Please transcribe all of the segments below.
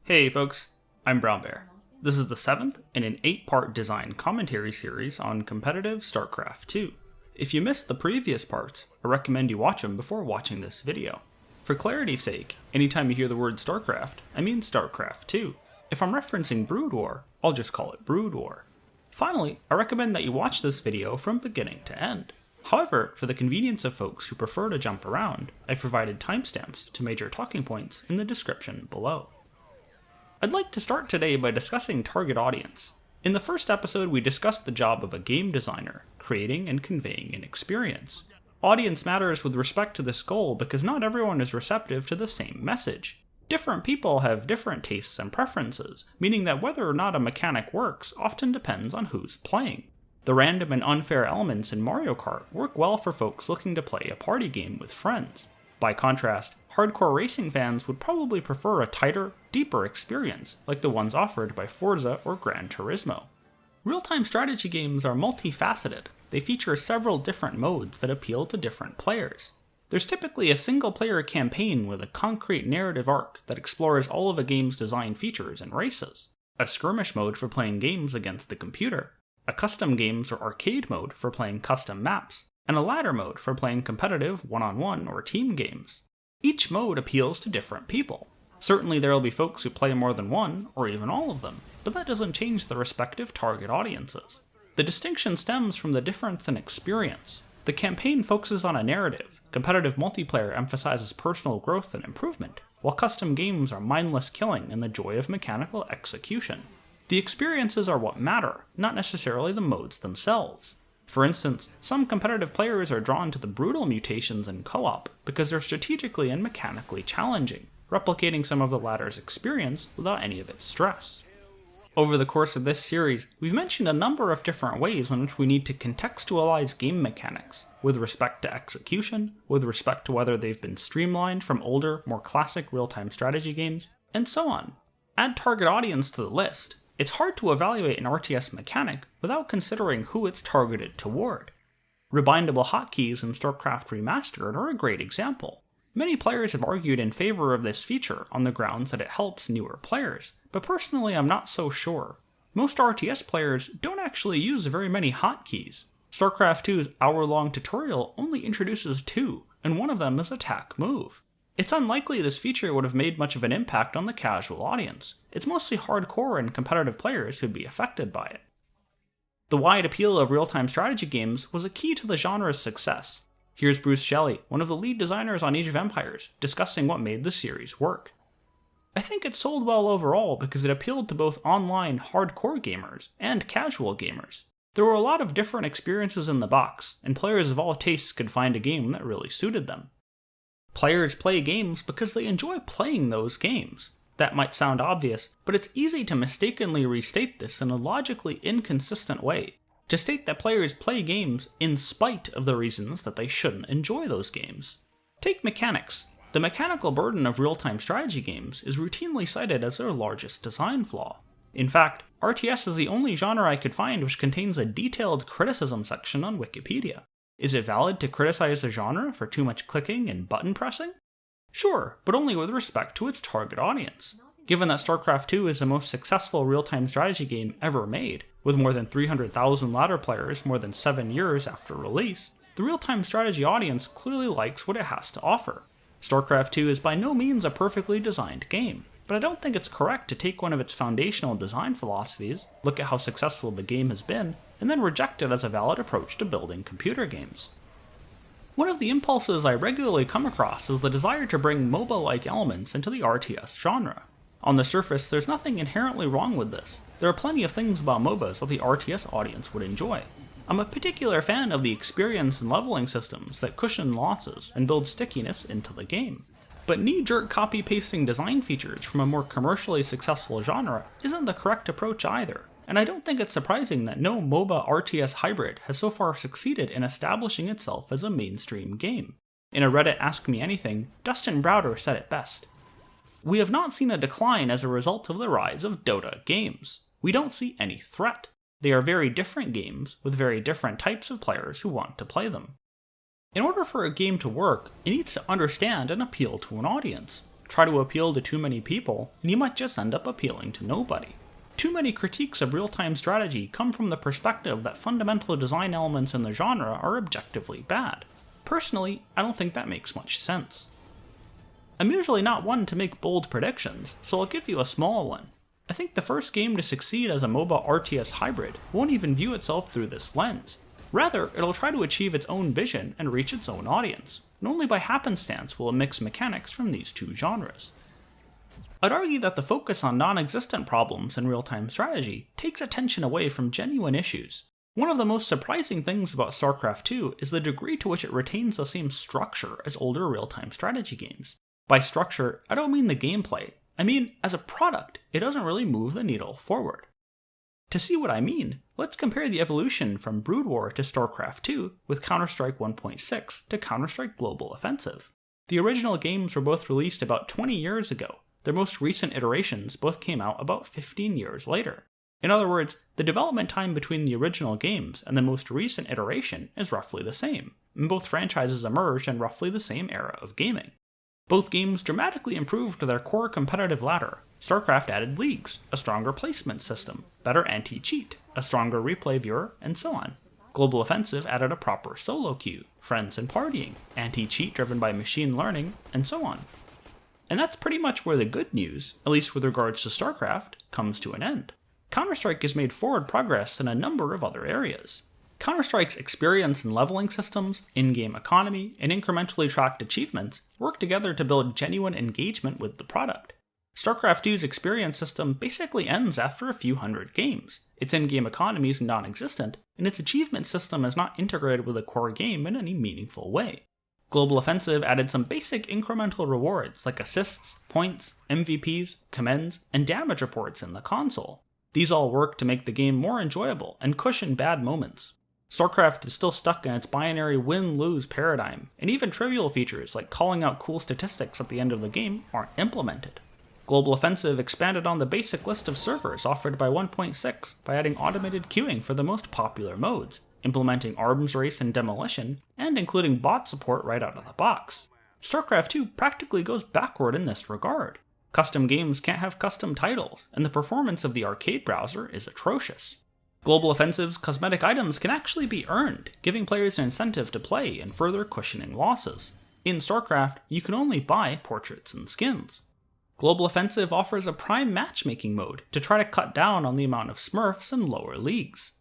Hey folks, I'm brownbear. This is the 7th in an 8-part design commentary series on competitive StarCraft II. If you missed the previous parts, I recommend you watch them before watching this video. For clarity's sake, anytime you hear the word StarCraft, I mean StarCraft II. If I'm referencing Brood War, I'll just call it Brood War. Finally, I recommend that you watch this video from beginning to end. However, for the convenience of folks who prefer to jump around, I've provided timestamps to major talking points in the description below. I'd like to start today by discussing target audience. In the first episode, we discussed the job of a game designer, creating and conveying an experience. Audience matters with respect to this goal because not everyone is receptive to the same message. Different people have different tastes and preferences, meaning that whether or not a mechanic works often depends on who's playing. The random and unfair elements in Mario Kart work well for folks looking to play a party game with friends. By contrast, hardcore racing fans would probably prefer a tighter, deeper experience, like the ones offered by Forza or Gran Turismo. Real-time strategy games are multifaceted. They feature several different modes that appeal to different players. There's typically a single-player campaign with a concrete narrative arc that explores all of a game's design features and races, a skirmish mode for playing games against the computer, a custom games or arcade mode for playing custom maps, and a ladder mode for playing competitive one-on-one or team games. Each mode appeals to different people. Certainly there will be folks who play more than one, or even all of them, but that doesn't change the respective target audiences. The distinction stems from the difference in experience. The campaign focuses on a narrative, competitive multiplayer emphasizes personal growth and improvement, while custom games are mindless killing and the joy of mechanical execution. The experiences are what matter, not necessarily the modes themselves. For instance, some competitive players are drawn to the brutal mutations in co-op because they're strategically and mechanically challenging, replicating some of the latter's experience without any of its stress. Over the course of this series, we've mentioned a number of different ways in which we need to contextualize game mechanics, with respect to execution, with respect to whether they've been streamlined from older, more classic real-time strategy games, and so on. Add target audience to the list. It's hard to evaluate an RTS mechanic without considering who it's targeted toward. Rebindable hotkeys in StarCraft Remastered are a great example. Many players have argued in favor of this feature on the grounds that it helps newer players, but personally I'm not so sure. Most RTS players don't actually use very many hotkeys. StarCraft II's hour-long tutorial only introduces 2, and one of them is attack move. It's unlikely this feature would have made much of an impact on the casual audience. It's mostly hardcore and competitive players who'd be affected by it. The wide appeal of real-time strategy games was a key to the genre's success. Here's Bruce Shelley, one of the lead designers on Age of Empires, discussing what made the series work. I think it sold well overall because it appealed to both online hardcore gamers and casual gamers. There were a lot of different experiences in the box, and players of all tastes could find a game that really suited them. Players play games because they enjoy playing those games. That might sound obvious, but it's easy to mistakenly restate this in a logically inconsistent way. To state that players play games in spite of the reasons that they shouldn't enjoy those games. Take mechanics. The mechanical burden of real-time strategy games is routinely cited as their largest design flaw. In fact, RTS is the only genre I could find which contains a detailed criticism section on Wikipedia. Is it valid to criticize the genre for too much clicking and button pressing? Sure, but only with respect to its target audience. Given that StarCraft II is the most successful real-time strategy game ever made, with more than 300,000 ladder players more than 7 years after release, the real-time strategy audience clearly likes what it has to offer. StarCraft II is by no means a perfectly designed game, but I don't think it's correct to take one of its foundational design philosophies, look at how successful the game has been, and then reject it as a valid approach to building computer games. One of the impulses I regularly come across is the desire to bring MOBA-like elements into the RTS genre. On the surface, there's nothing inherently wrong with this. There are plenty of things about MOBAs that the RTS audience would enjoy. I'm a particular fan of the experience and leveling systems that cushion losses and build stickiness into the game. But knee-jerk copy-pasting design features from a more commercially successful genre isn't the correct approach either. And I don't think it's surprising that no MOBA RTS hybrid has so far succeeded in establishing itself as a mainstream game. In a Reddit Ask Me Anything, Dustin Browder said it best. We have not seen a decline as a result of the rise of Dota games. We don't see any threat. They are very different games with very different types of players who want to play them. In order for a game to work, it needs to understand and appeal to an audience. try to appeal to too many people, and you might just end up appealing to nobody. Too many critiques of real-time strategy come from the perspective that fundamental design elements in the genre are objectively bad. Personally, I don't think that makes much sense. I'm usually not one to make bold predictions, so I'll give you a small one. I think the first game to succeed as a MOBA RTS hybrid won't even view itself through this lens. Rather, it'll try to achieve its own vision and reach its own audience, and only by happenstance will it mix mechanics from these two genres. I'd argue that the focus on non-existent problems in real-time strategy takes attention away from genuine issues. One of the most surprising things about StarCraft II is the degree to which it retains the same structure as older real-time strategy games. By structure, I don't mean the gameplay. I mean, as a product, it doesn't really move the needle forward. To see what I mean, let's compare the evolution from Brood War to StarCraft II with Counter-Strike 1.6 to Counter-Strike Global Offensive. The original games were both released about 20 years ago. Their most recent iterations both came out about 15 years later. In other words, the development time between the original games and the most recent iteration is roughly the same, and both franchises emerged in roughly the same era of gaming. Both games dramatically improved their core competitive ladder. StarCraft added leagues, a stronger placement system, better anti-cheat, a stronger replay viewer, and so on. Global Offensive added a proper solo queue, friends and partying, anti-cheat driven by machine learning, and so on. And that's pretty much where the good news, at least with regards to StarCraft, comes to an end. Counter-Strike has made forward progress in a number of other areas. Counter-Strike's experience and leveling systems, in-game economy, and incrementally tracked achievements work together to build genuine engagement with the product. StarCraft II's experience system basically ends after a few hundred games. Its in-game economy is non-existent, and its achievement system is not integrated with the core game in any meaningful way. Global Offensive added some basic incremental rewards like assists, points, MVPs, commends, and damage reports in the console. These all work to make the game more enjoyable and cushion bad moments. StarCraft is still stuck in its binary win-lose paradigm, and even trivial features like calling out cool statistics at the end of the game aren't implemented. Global Offensive expanded on the basic list of servers offered by 1.6 by adding automated queuing for the most popular modes, implementing arms race and demolition, and including bot support right out of the box. StarCraft II practically goes backward in this regard. Custom games can't have custom titles, and the performance of the arcade browser is atrocious. Global Offensive's cosmetic items can actually be earned, giving players an incentive to play and further cushioning losses. In StarCraft, you can only buy portraits and skins. Global Offensive offers a prime matchmaking mode to try to cut down on the amount of smurfs in lower leagues.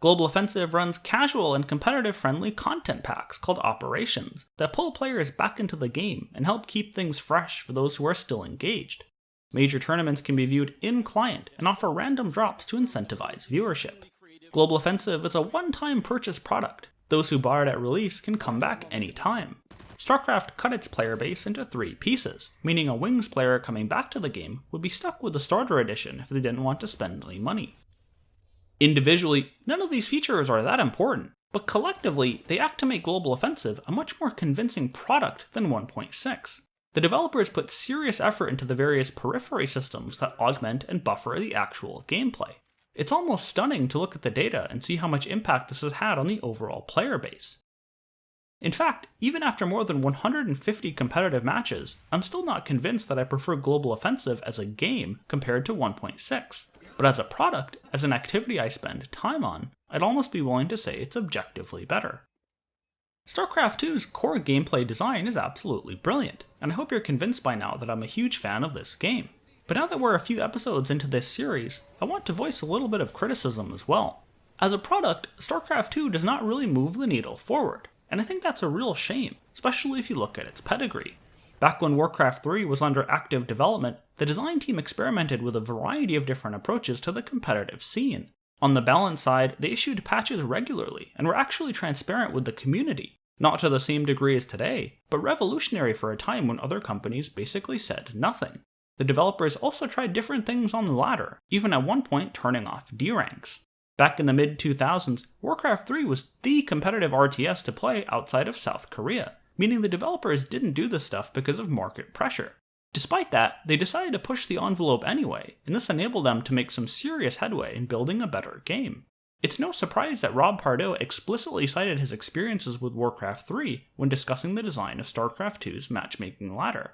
Global Offensive runs casual and competitive-friendly content packs called Operations that pull players back into the game and help keep things fresh for those who are still engaged. Major tournaments can be viewed in-client and offer random drops to incentivize viewership. Global Offensive is a one-time purchase product. Those who bought it at release can come back anytime. StarCraft cut its player base into 3 pieces, meaning a Wings player coming back to the game would be stuck with the starter edition if they didn't want to spend any money. Individually, none of these features are that important, but collectively, they act to make Global Offensive a much more convincing product than 1.6. The developers put serious effort into the various periphery systems that augment and buffer the actual gameplay. It's almost stunning to look at the data and see how much impact this has had on the overall player base. In fact, even after more than 150 competitive matches, I'm still not convinced that I prefer Global Offensive as a game compared to 1.6. But as a product, as an activity I spend time on, I'd almost be willing to say it's objectively better. StarCraft II's core gameplay design is absolutely brilliant, and I hope you're convinced by now that I'm a huge fan of this game. But now that we're a few episodes into this series, I want to voice a little bit of criticism as well. As a product, StarCraft II does not really move the needle forward, and I think that's a real shame, especially if you look at its pedigree. Back when WarCraft III was under active development, the design team experimented with a variety of different approaches to the competitive scene. On the balance side, they issued patches regularly and were actually transparent with the community, not to the same degree as today, but revolutionary for a time when other companies basically said nothing. The developers also tried different things on the ladder, even at one point turning off D-ranks. Back in the mid-2000s, WarCraft III was the competitive RTS to play outside of South Korea, meaning the developers didn't do this stuff because of market pressure. Despite that, they decided to push the envelope anyway, and this enabled them to make some serious headway in building a better game. It's no surprise that Rob Pardo explicitly cited his experiences with WarCraft III when discussing the design of StarCraft II's matchmaking ladder.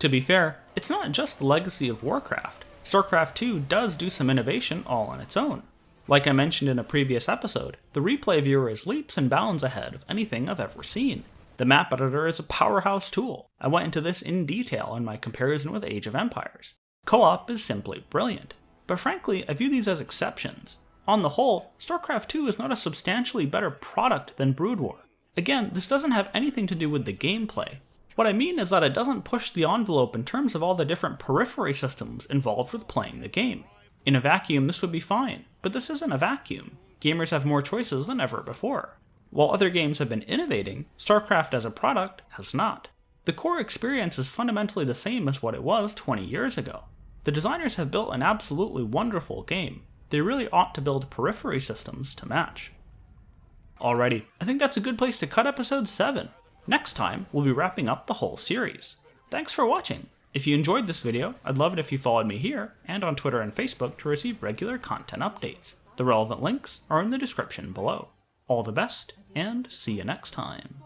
To be fair, it's not just the legacy of Warcraft. StarCraft II does do some innovation all on its own. Like I mentioned in a previous episode, the replay viewer is leaps and bounds ahead of anything I've ever seen. The map editor is a powerhouse tool. I went into this in detail in my comparison with Age of Empires. Co-op is simply brilliant. But frankly, I view these as exceptions. On the whole, StarCraft II is not a substantially better product than Brood War. Again, this doesn't have anything to do with the gameplay. What I mean is that it doesn't push the envelope in terms of all the different periphery systems involved with playing the game. In a vacuum, this would be fine, but this isn't a vacuum. Gamers have more choices than ever before. While other games have been innovating, StarCraft as a product has not. The core experience is fundamentally the same as what it was 20 years ago. The designers have built an absolutely wonderful game. They really ought to build periphery systems to match. Alrighty, I think that's a good place to cut episode 7. Next time, we'll be wrapping up the whole series. Thanks for watching! If you enjoyed this video, I'd love it if you followed me here and on Twitter and Facebook to receive regular content updates. The relevant links are in the description below. All the best, and see you next time.